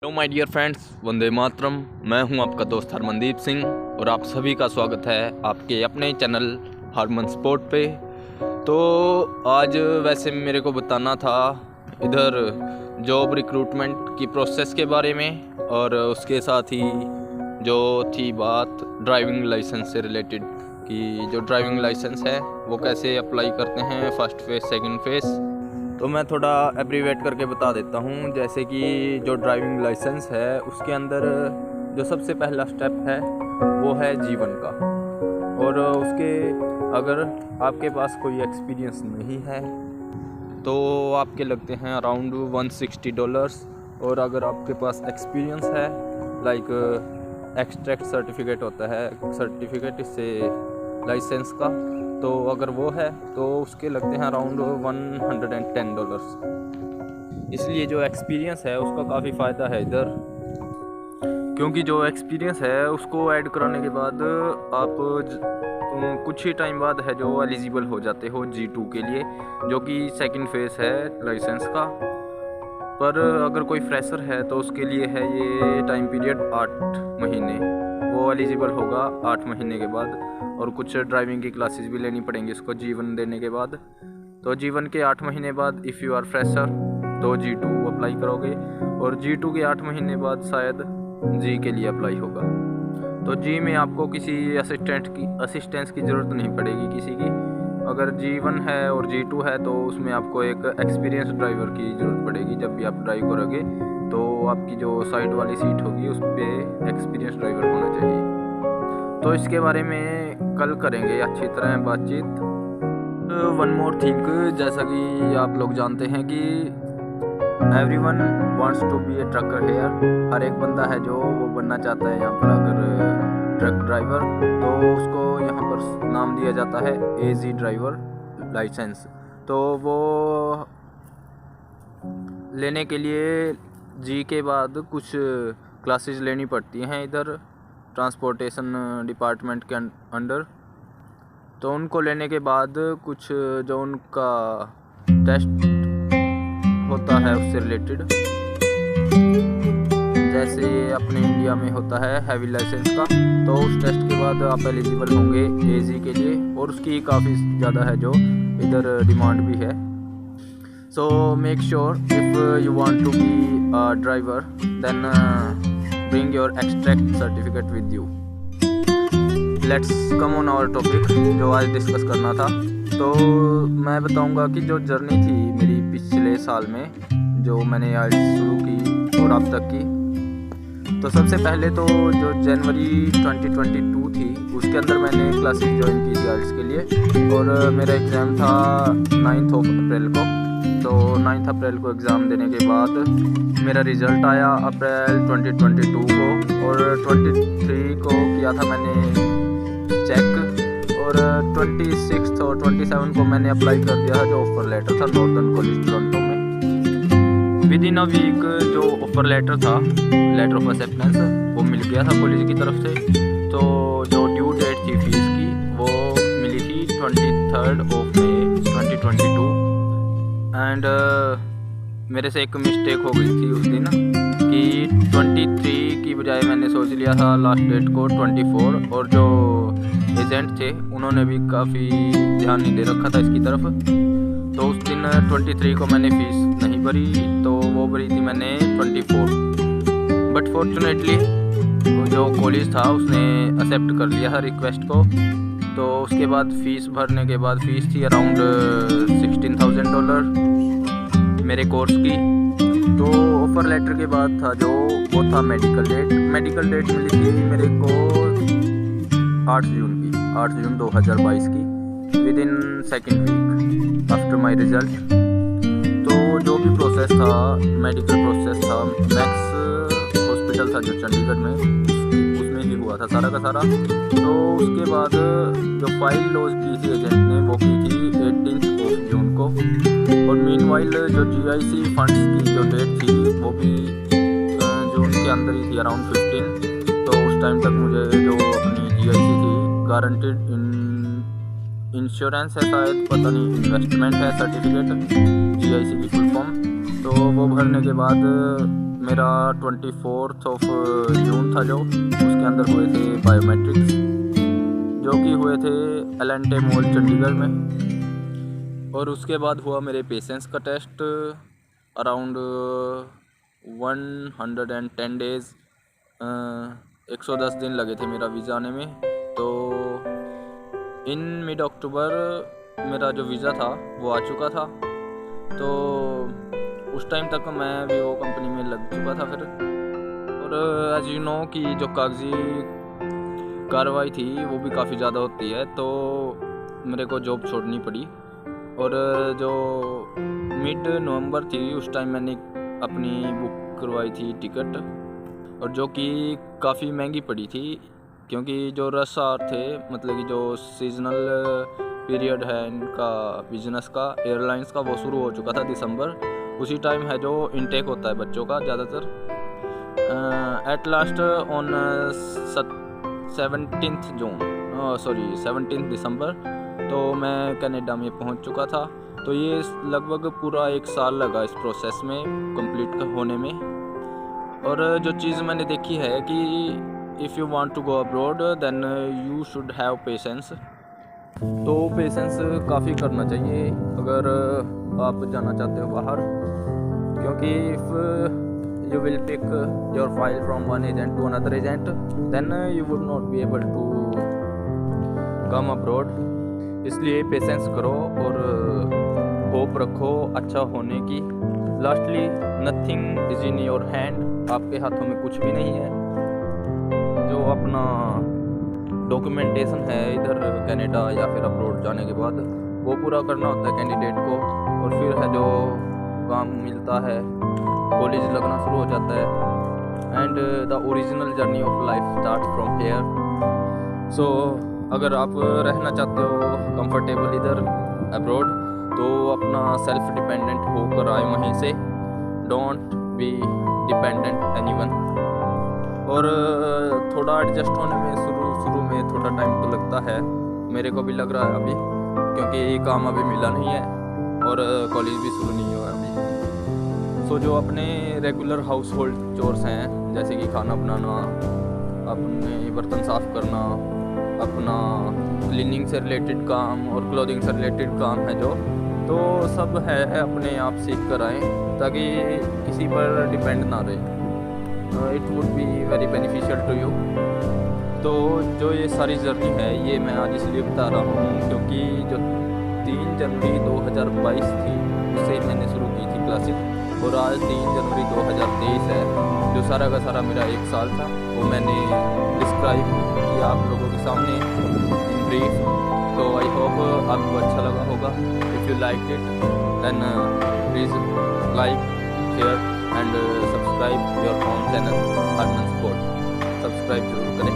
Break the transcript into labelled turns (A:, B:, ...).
A: Hello my dear friends, Vande Mataram. मैं हूं आपका दोस्त हरमनदीप सिंह और आप सभी का स्वागत है आपके अपने चैनल हरमन स्पोर्ट पे। तो आज वैसे मेरे को बताना था इधर जॉब रिक्रूटमेंट की प्रोसेस के बारे में, और उसके साथ ही जो थी बात ड्राइविंग लाइसेंस से रिलेटेड कि जो ड्राइविंग लाइसेंस है वो कैसे अप्लाई करते हैं, फर्स्ट फेज़ सेकंड फेज़। तो मैं थोड़ा एब्रीवेट करके बता देता हूँ। जैसे कि जो ड्राइविंग लाइसेंस है उसके अंदर जो सबसे पहला स्टेप है वो है जीवन का, और उसके अगर आपके पास कोई एक्सपीरियंस नहीं है तो आपके लगते हैं अराउंड $160, और अगर आपके पास एक्सपीरियंस है लाइक एक्सट्रैक्ट सर्टिफिकेट होता है, सर्टिफिकेट इससे लाइसेंस का, तो अगर वो है तो उसके लगते हैं अराउंड $110। इसलिए जो एक्सपीरियंस है उसका काफ़ी फ़ायदा है इधर, क्योंकि जो एक्सपीरियंस है उसको ऐड कराने के बाद आप कुछ ही टाइम बाद है जो एलिजिबल हो जाते हो G2 के लिए, जो कि सेकंड फेज़ है लाइसेंस का। पर अगर कोई फ्रेशर है तो उसके लिए है ये टाइम पीरियड 8 महीने, वो एलिजिबल होगा 8 महीने के बाद, और कुछ ड्राइविंग की क्लासेस भी लेनी पड़ेंगी इसको जीवन देने के बाद। तो जीवन के 8 महीने बाद इफ़ यू आर फ्रेशर तो G2 अप्लाई करोगे, और G2 के 8 महीने बाद शायद G के लिए अप्लाई होगा। तो G में आपको किसी असिस्टेंस की ज़रूरत नहीं पड़ेगी किसी की। अगर G1 है और G2 है तो उसमें आपको एक एक्सपीरियंस ड्राइवर की ज़रूरत पड़ेगी। जब भी आप ड्राइव करोगे तो आपकी जो साइड वाली सीट होगी उस पर एक्सपीरियंस ड्राइवर होना चाहिए। तो इसके बारे में कल करेंगे अच्छी तरह बातचीत। वन मोर थिंग, जैसा कि आप लोग जानते हैं कि everyone wants to be a trucker here. हर एक बंदा है जो वो बनना चाहता है यहाँ पर अगर ट्रक ड्राइवर, तो उसको यहाँ पर नाम दिया जाता है AG ड्राइवर लाइसेंस। तो वो लेने के लिए G के बाद कुछ क्लासेस लेनी पड़ती हैं इधर ट्रांसपोर्टेशन डिपार्टमेंट के अंडर। तो उनको लेने के बाद कुछ जो उनका टेस्ट होता है उससे रिलेटेड, जैसे अपने इंडिया में होता है हैवी लाइसेंस का, तो उस टेस्ट के बाद आप एलिजिबल होंगे AG के लिए, और उसकी काफ़ी ज़्यादा है जो इधर डिमांड भी है। So make sure if you want to be a driver then bring your extract certificate with you. Let's come on our topic जो आज डिस्कस करना था। तो मैं बताऊंगा कि जो जर्नी थी मेरी पिछले साल में जो मैंने आज शुरू की और अब तक की। तो सबसे पहले तो जो जनवरी 2022 थी उसके अंदर मैंने क्लासेस ज्वाइन की थी आइल्स के लिए, और मेरा एग्ज़ाम था 9 अप्रैल को। तो 9 अप्रैल को एग्ज़ाम देने के बाद मेरा रिज़ल्ट आया अप्रैल 2022 को, और 23 को किया था मैंने चेक, और 26 और 27 को मैंने अप्लाई कर दिया जो ऑफ़र लेटर था नॉर्दर्न कॉलेज टोरंटो में। विद इन अ वीक जो ऑफ़र लेटर था, लेटर ऑफ एक्सेप्टेंस, वो मिल गया था कॉलेज की तरफ से। तो जो ड्यू डेट थी फीस की वो मिली थी 23 May 2022। एंड मेरे से एक मिस्टेक हो गई थी उस दिन कि 23 की बजाय मैंने सोच लिया था लास्ट डेट को 24, और जो एजेंट थे उन्होंने भी काफ़ी ध्यान नहीं दे रखा था इसकी तरफ। तो उस दिन 23 को मैंने फ़ीस नहीं भरी, तो वो भरी थी मैंने 24। बट फॉर्चुनेटली जो कॉलेज था उसने एक्सेप्ट कर लिया था रिक्वेस्ट को। तो उसके बाद फ़ीस भरने के बाद फ़ीस थी अराउंड $16,000 मेरे कोर्स की। तो ऑफ़र लेटर के बाद था जो वो था मेडिकल डेट। मेडिकल डेट मिली थी मेरे को 8 जून 2022 की, within second week after my result. तो जो भी प्रोसेस था, मेडिकल प्रोसेस था, मैक्स हॉस्पिटल था जो चंडीगढ़ में, उसमें ही हुआ था सारा का सारा। तो उसके बाद जो फाइल लॉन्च की थी एजेंट ने वो की थी 18 जून को, और मीनवाइल जो GIC फंड्स की जो डेट थी वो भी जून के अंदर ही थी अराउंड 15। तो उस टाइम तक मुझे जो अपनी GIC थी, गारंटीड इंश्योरेंस है शायद, पता नहीं, इन्वेस्टमेंट है सर्टिफिकेट, GIC की फुल फॉर्म, तो वो भरने के बाद मेरा 24 जून था, जो उसके अंदर हुए थे बायोमेट्रिक्स, जो कि हुए थे एलेंटे मॉल चंडीगढ़ में। और उसके बाद हुआ मेरे पेशेंस का टेस्ट। अराउंड 110 डेज़ 110 दिन लगे थे मेरा वीज़ा आने में। तो इन मिड अक्टूबर मेरा जो वीज़ा था वो आ चुका था। तो उस टाइम तक मैं भी वो कंपनी में लग चुका था फिर। और एज यू नो कि जो कागजी कार्रवाई थी वो भी काफ़ी ज़्यादा होती है, तो मेरे को जॉब छोड़नी पड़ी। और जो मिड नवंबर थी उस टाइम मैंने अपनी बुक करवाई थी टिकट, और जो कि काफ़ी महंगी पड़ी थी, क्योंकि जो रश आवर थे, मतलब कि जो सीजनल पीरियड है इनका बिजनेस का, एयरलाइंस का, वो शुरू हो चुका था दिसंबर। उसी टाइम है जो इनटेक होता है बच्चों का ज़्यादातर। एट लास्ट ऑन 17 दिसंबर तो मैं कनाडा में पहुंच चुका था। तो ये लगभग पूरा 1 साल लगा इस प्रोसेस में कंप्लीट होने में। और जो चीज़ मैंने देखी है कि if you want to go abroad then you should have patience. तो पेशेंस काफ़ी करना चाहिए अगर आप जाना चाहते हो बाहर, क्योंकि if you will pick your file from one agent to another agent then you would not be able to come abroad. इसलिए पेशेंस करो और होप रखो अच्छा होने की। Lastly nothing is in your hand, आपके हाथों में कुछ भी नहीं है। जो अपना डॉक्यूमेंटेशन है इधर कनाडा या फिर अब्रॉड जाने के बाद, वो पूरा करना होता है कैंडिडेट को। और फिर है जो काम मिलता है, कॉलेज लगना शुरू हो जाता है, and the original journey of life start from here. So अगर आप रहना चाहते हो कंफर्टेबल इधर अब्रॉड, तो अपना सेल्फ डिपेंडेंट होकर आए वहीं से। Don't be dependent anyone. और थोड़ा एडजस्ट होने में शुरू में थोड़ा टाइम तो लगता है, मेरे को भी लग रहा है अभी, क्योंकि काम अभी मिला नहीं है और कॉलेज भी शुरू नहीं हुआ अभी। सो जो अपने रेगुलर हाउस होल्ड चोर्स हैं, जैसे कि खाना बनाना, अपने बर्तन साफ़ करना, अपना क्लीनिंग से रिलेटेड काम और क्लोथिंग से रिलेटेड काम है जो, तो सब है अपने आप सीख कर आएँ, ताकि किसी पर डिपेंड ना रहे। It would be very beneficial to you. तो जो ये सारी जर्नी है ये मैं आज इसलिए बता रहा हूँ, क्योंकि जो 3 जनवरी 2022 थी उससे मैंने शुरू की थी क्लासेस, और आज 3 जनवरी 2023 है। जो सारा का सारा मेरा 1 साल था वो मैंने डिस्क्राइब किया आप लोगों के सामने इन ब्रीफ। तो आई होप आपको अच्छा लगा होगा। If you like it then please like, share and subscribe your own channel Harman sport. Subscribe जरूर करें।